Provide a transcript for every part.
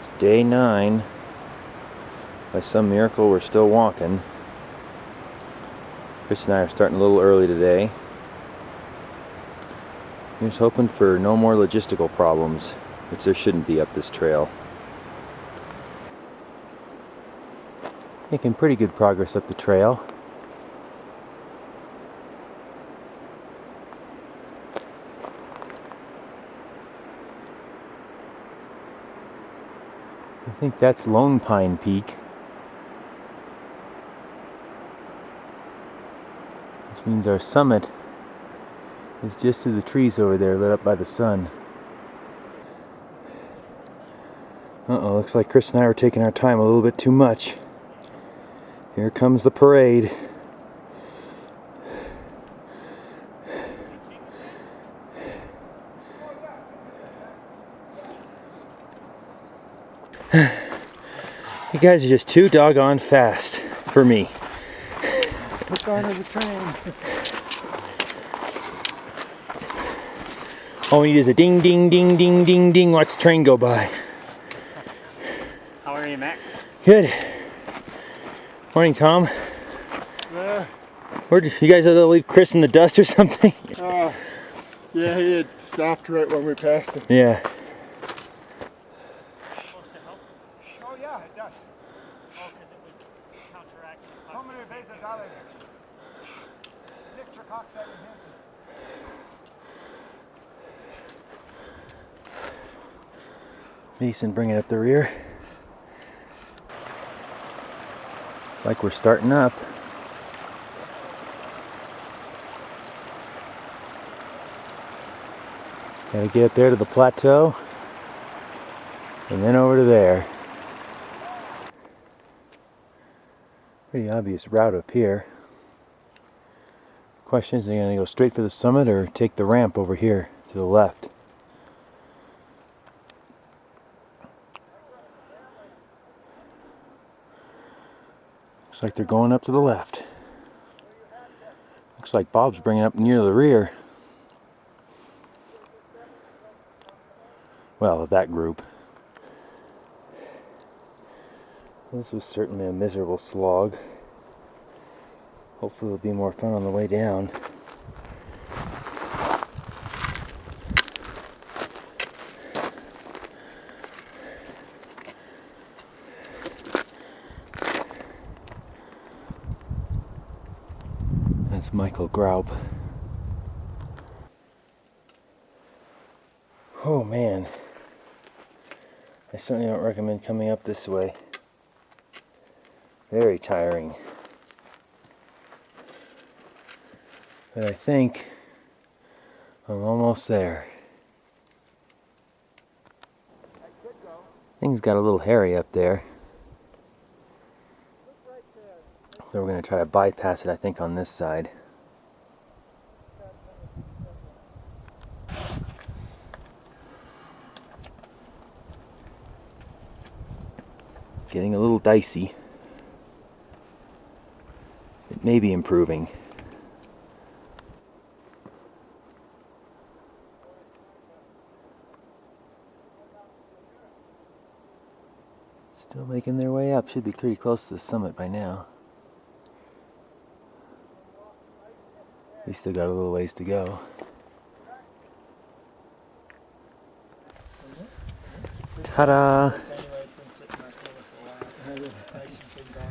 It's day 9. By some miracle, we're still walking. Chris and I are starting a little early today. We're just hoping for no more logistical problems, which there shouldn't be up this trail. Making pretty good progress up the trail. I think that's Lone Pine Peak. Which means our summit is just through the trees over there, lit up by the sun. Uh-oh, looks like Chris and I were taking our time a little bit too much. Here comes the parade. You guys are just too doggone fast for me. What's going on the train? All we need is a ding, ding, ding, ding, ding, ding. Watch the train go by. How are you, Mac? Good. Morning, Tom. Where did you guys have to leave Chris in the dust or something? Yeah, he had stopped right when we passed him. Yeah. Oh yeah, it does. Oh, because it would counteract. How many basic dollars? Dick Cox Meysan bringing up the rear. Looks like we're starting up. Gotta get up there to the plateau and then over to there. Pretty obvious route up here. Question is, are they gonna go straight for the summit or take the ramp over here to the left? Looks like they're going up to the left. Looks like Bob's bringing up near the rear. Well, of that group. This was certainly a miserable slog. Hopefully it'll be more fun on the way down. That's Michael Graup. Oh man. I certainly don't recommend coming up this way. Very tiring. But I think I'm almost there. Things got a little hairy up there. So we're going to try to bypass it, I think, on this side. Getting a little dicey. It may be improving. Still making their way up. Should be pretty close to the summit by now. They still got a little ways to go. Ta-da!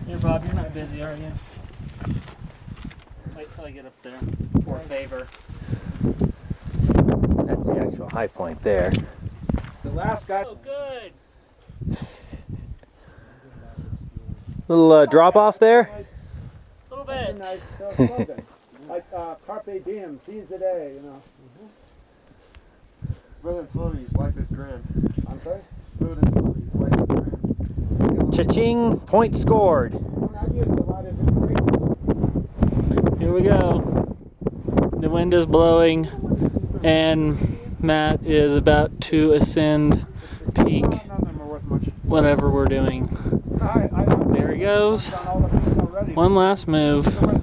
Here, Bob, you're not busy, are you? Wait till I get up there. For favor. That's the actual high point there. The last guy. Oh, good. Little drop off there. A little bit. Nice slogan. Like Carpe Diem, seize the day, you know. His brother told me his life is grand. I'm sorry? His brother told me his life is grand. Cha-ching! Point scored. Here we go. The wind is blowing, and Matt is about to ascend peak. Whatever we're doing. There he goes. One last move. Look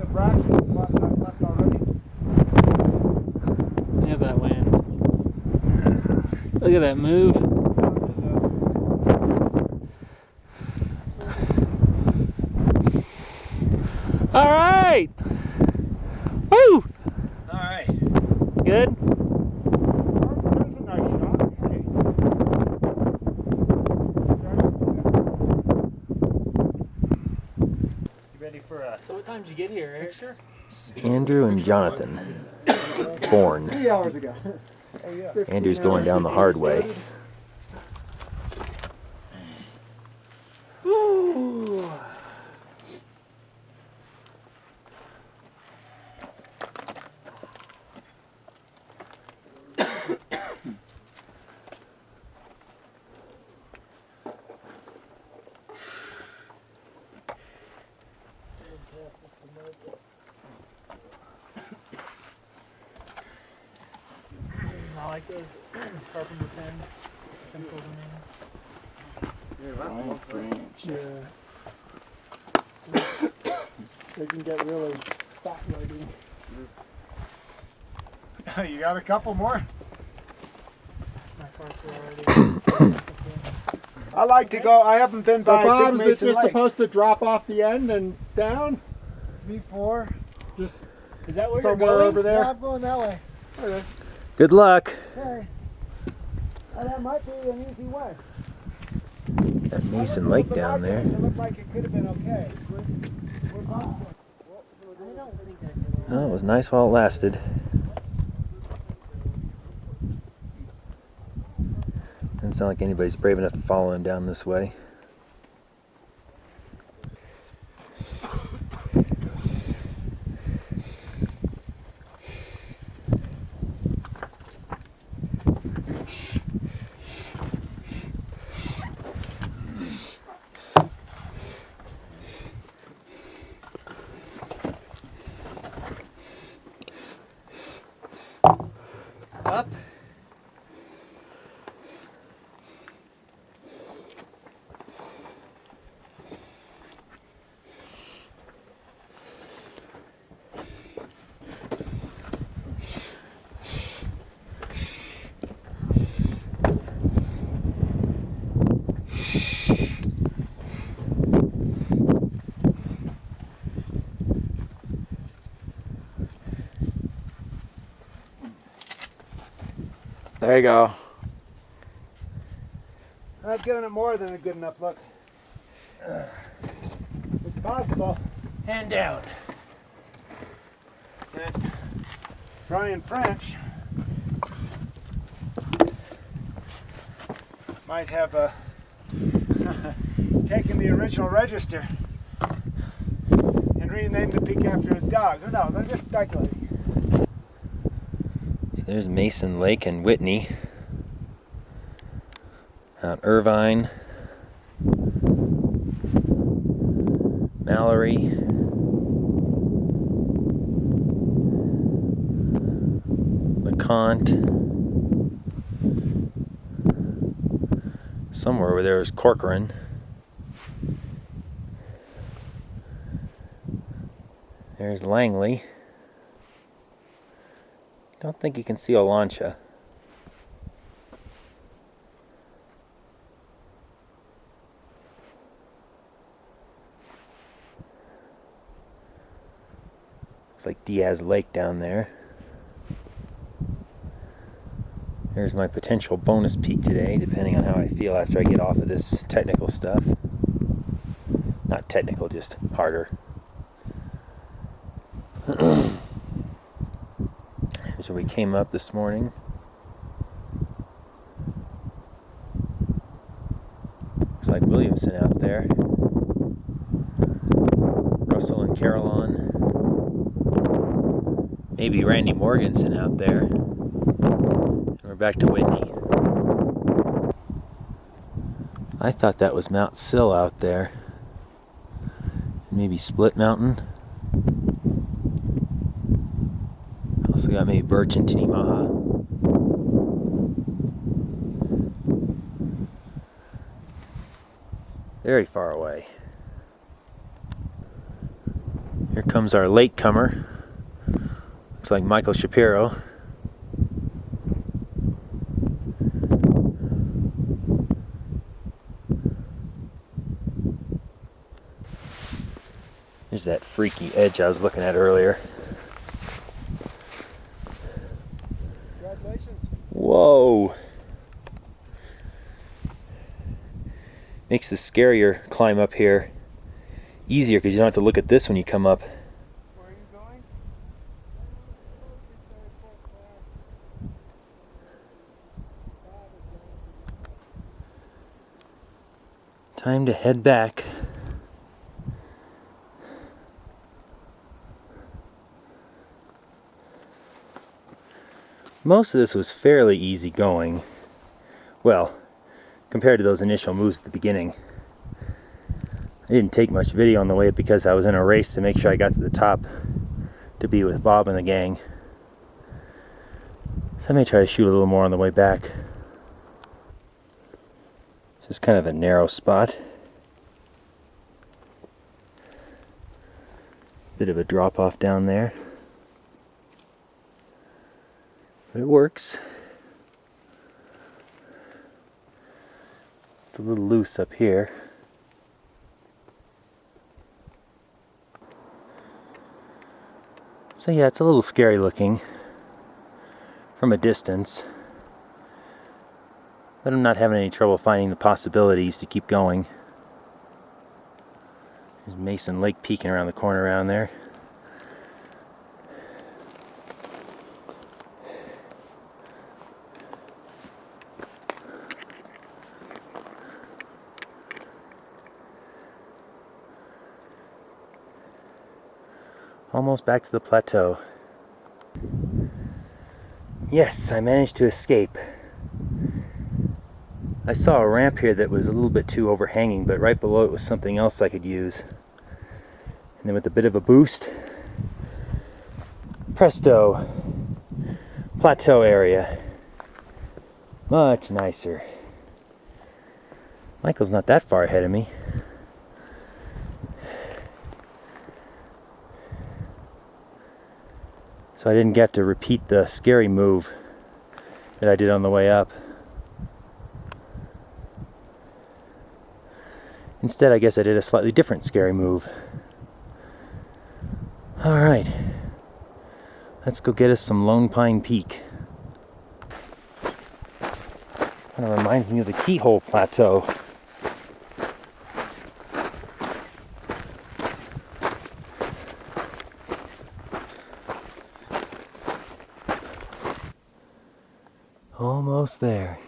at that wind. Look at that move. So what time did you get here, Eric? Sure. Andrew and Jonathan. Bournes. 3 hours ago. Andrew's going down the hard way. Woo! I like those carpenter pens, pencils They can get really fat looking. You got a couple more? My parts are already. I like to go. I haven't been So by Bob, Big is it Meysan just Lake. supposed to drop off the end and down? Before. Just Is that where somewhere you're going? over there? Yeah, I'm going that way. Okay. Good luck. Okay. Well, that might be an easy way. That Meysan Lake down there. It looked like it could have been okay. Oh, it was nice while it lasted. Doesn't sound like anybody's brave enough to follow him down this way. Up. There you go. I've given it more than a good enough look. It's possible. Hand down. That Brian French might have taken the original register and renamed the peak after his dog. Who knows? I'm just speculating. There's Meysan Lake and Whitney. Mount Irvine. Mallory. LeConte. Somewhere over there is Corcoran. There's Langley. Don't think you can see Olancha. Looks like Diaz Lake down there. There's my potential bonus peak today, depending on how I feel after I get off of this technical stuff. Not technical, just harder. Here's where we came up this morning. Looks like Williamson out there. Russell and Carillon. Maybe Randy Morganson out there. And we're back to Whitney. I thought that was Mount Sill out there. Maybe Split Mountain. Also got maybe Birch and Tinimaha. Very far away. Here comes our latecomer. Looks like Michael Shapiro. There's that freaky edge I was looking at earlier. Congratulations. Whoa! Makes the scarier climb up here easier because you don't have to look at this when you come up. Where are you going? Time to head back. Most of this was fairly easy going. Well, compared to those initial moves at the beginning. I didn't take much video on the way up because I was in a race to make sure I got to the top to be with Bob and the gang. So I may try to shoot a little more on the way back. This is kind of a narrow spot. Bit of a drop off down there. But it works. It's a little loose up here. So yeah, it's a little scary looking from a distance. But I'm not having any trouble finding the possibilities to keep going. There's Meysan Lake peeking around the corner around there. Almost back to the plateau. Yes, I managed to escape. I saw a ramp here that was a little bit too overhanging, but right below it was something else I could use. And then with a bit of a boost, presto, plateau area. Much nicer. Michael's not that far ahead of me. So I didn't have to repeat the scary move that I did on the way up. Instead, I guess I did a slightly different scary move. Alright, let's go get us some Lone Pine Peak. Kind of reminds me of the Keyhole Plateau. Almost there.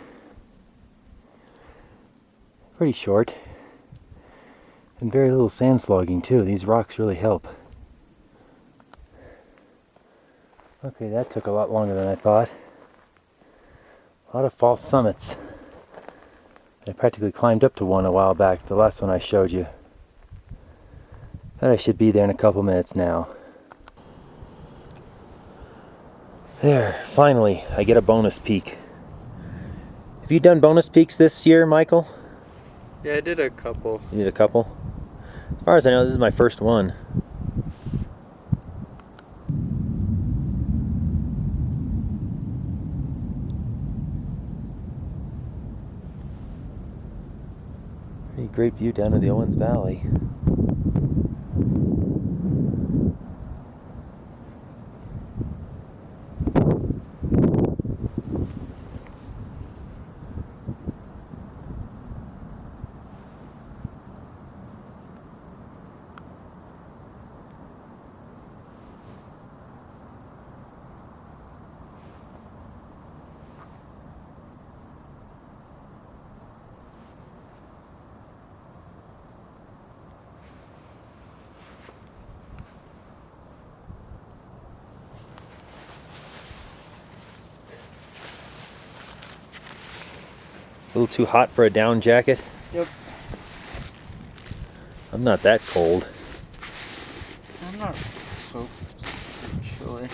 Pretty short. And very little sand slogging too. These rocks really help. Okay, that took a lot longer than I thought. A lot of false summits. I practically climbed up to one a while back, the last one I showed you. But I should be there in a couple minutes now. There, finally, I get a bonus peak. Have you done bonus peaks this year, Michael? Yeah, I did a couple. You did a couple? As far as I know, this is my first one. Pretty great view down to the Owens Valley. A little too hot for a down jacket? Yep. I'm not that cold. I'm not so chilly.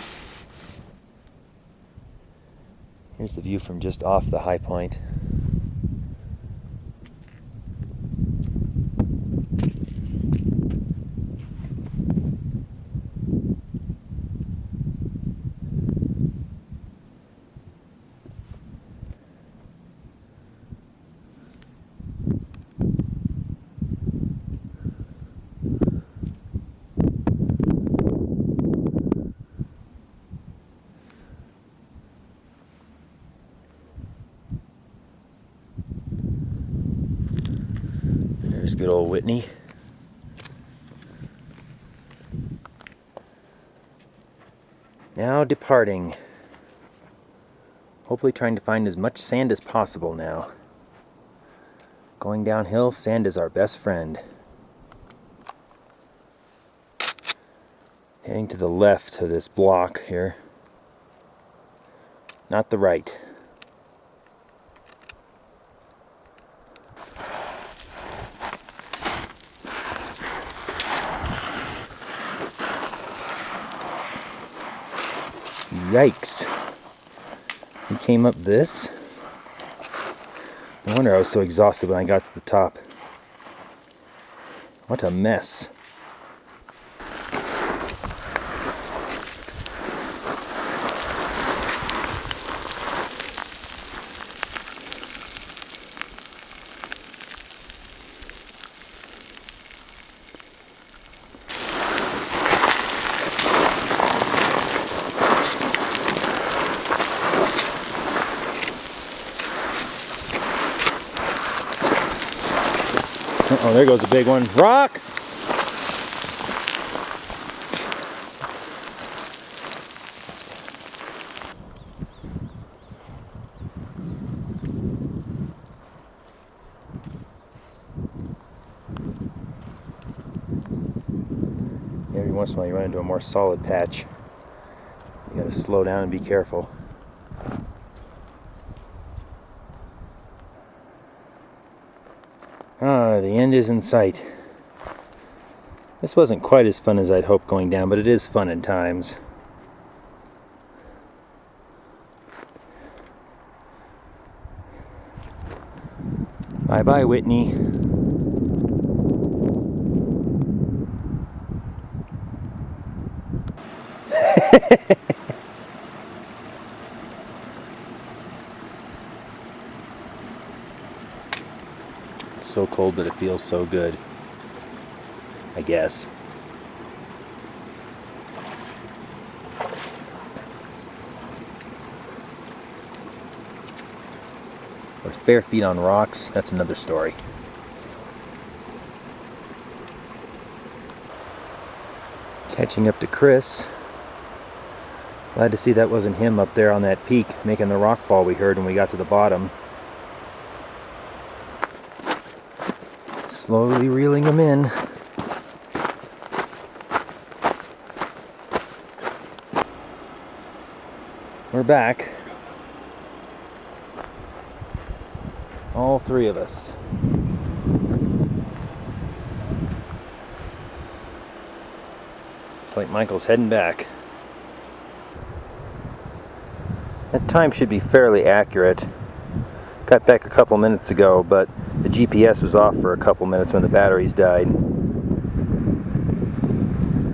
Here's the view from just off the high point. There's good old Whitney. Now departing. Hopefully trying to find as much sand as possible now. Going downhill, sand is our best friend. Heading to the left of this block here. Not the right. Yikes. We came up this. No wonder I was so exhausted when I got to the top. What a mess. Oh, there goes a big one. Rock! Every once in a while you run into a more solid patch. You gotta slow down and be careful. Ah, the end is in sight. This wasn't quite as fun as I'd hoped going down, but it is fun at times. Bye-bye, Whitney. It's so cold, but it feels so good, I guess. With bare feet on rocks, that's another story. Catching up to Chris. Glad to see that wasn't him up there on that peak making the rock fall we heard when we got to the bottom. Slowly reeling them in. We're back. All three of us. Looks like Michael's heading back. That time should be fairly accurate. Got back a couple minutes ago, but the GPS was off for a couple minutes when the batteries died.